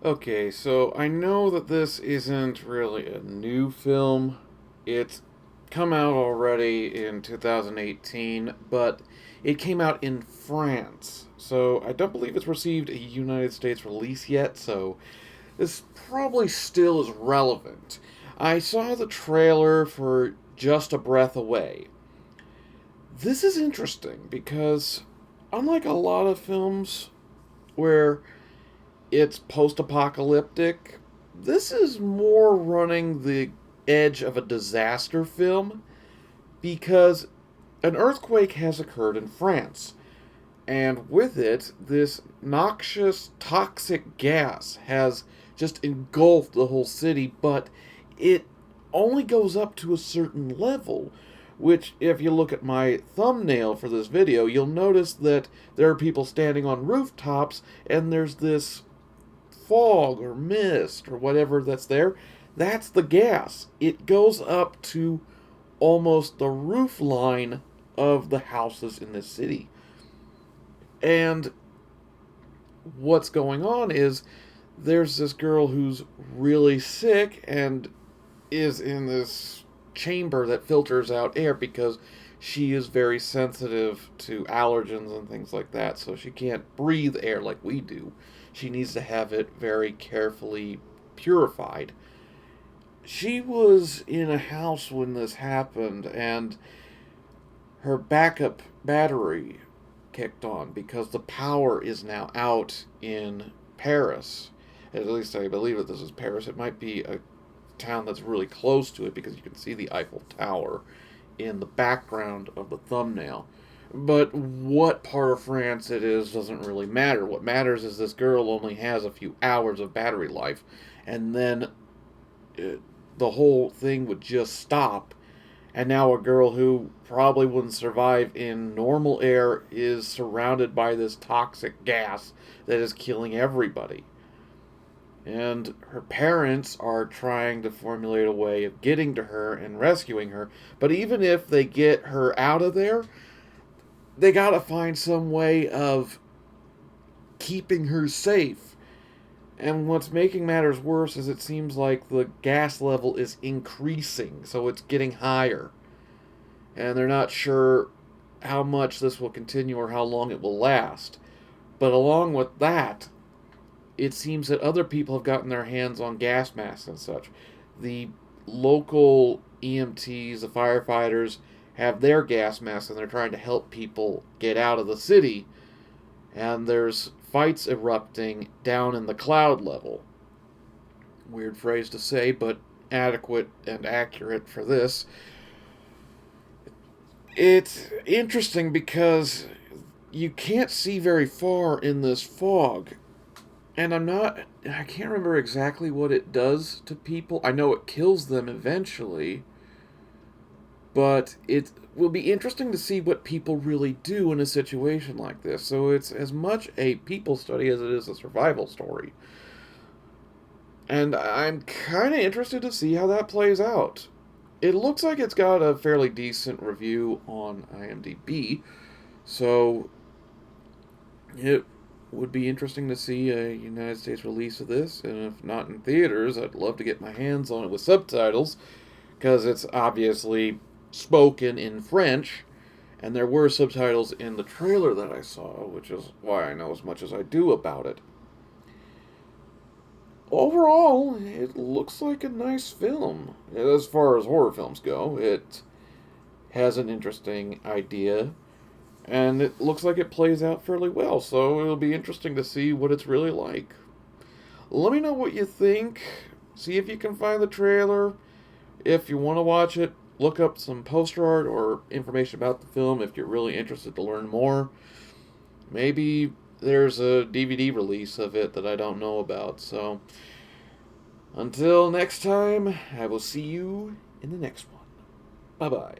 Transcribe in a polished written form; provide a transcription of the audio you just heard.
Okay, so I know that this isn't really a new film. It's come out already in 2018, but it came out in France. So I don't believe it's received a United States release yet, so this probably still is relevant. I saw the trailer for Just a Breath Away. This is interesting because, unlike a lot of films where it's post apocalyptic, this is more running the edge of a disaster film because an earthquake has occurred in France. And with it, this noxious, toxic gas has just engulfed the whole city, but it only goes up to a certain level. Which, if you look at my thumbnail for this video, you'll notice that there are people standing on rooftops, and there's this fog or mist or whatever that's there. That's the gas. It goes up to almost the roof line of the houses in this city. And what's going on is there's this girl who's really sick and is in this chamber that filters out air because she is very sensitive to allergens and things like that, so she can't breathe air like we do. She needs to have it very carefully purified. She was in a house when this happened, and her backup battery kicked on because the power is now out in Paris. At least I believe that this is Paris. It might be a town that's really close to it because you can see the Eiffel Tower in the background of the thumbnail. But what part of France it is doesn't really matter. What matters is this girl only has a few hours of battery life, and then the whole thing would just stop. And now a girl who probably wouldn't survive in normal air is surrounded by this toxic gas that is killing everybody. And her parents are trying to formulate a way of getting to her and rescuing her. But even if they get her out of there, they gotta find some way of keeping her safe. And what's making matters worse is it seems like the gas level is increasing, so it's getting higher. And they're not sure how much this will continue or how long it will last. But along with that, it seems that other people have gotten their hands on gas masks and such. The local EMTs, the firefighters, have their gas masks and they're trying to help people get out of the city. And there's fights erupting down in the cloud level. Weird phrase to say, but adequate and accurate for this. It's interesting because you can't see very far in this fog. And I can't remember exactly what it does to people. I know it kills them eventually. But it will be interesting to see what people really do in a situation like this. So it's as much a people study as it is a survival story. And I'm kind of interested to see how that plays out. It looks like it's got a fairly decent review on IMDb, so it would be interesting to see a United States release of this, and if not in theaters, I'd love to get my hands on it with subtitles, because it's obviously spoken in French, and there were subtitles in the trailer that I saw, which is why I know as much as I do about it. Overall, it looks like a nice film. As far as horror films go, it has an interesting idea, and it looks like it plays out fairly well, so it'll be interesting to see what it's really like. Let me know what you think. See if you can find the trailer. If you want to watch it, look up some poster art or information about the film if you're really interested to learn more. Maybe there's a DVD release of it that I don't know about. So, until next time, I will see you in the next one. Bye bye.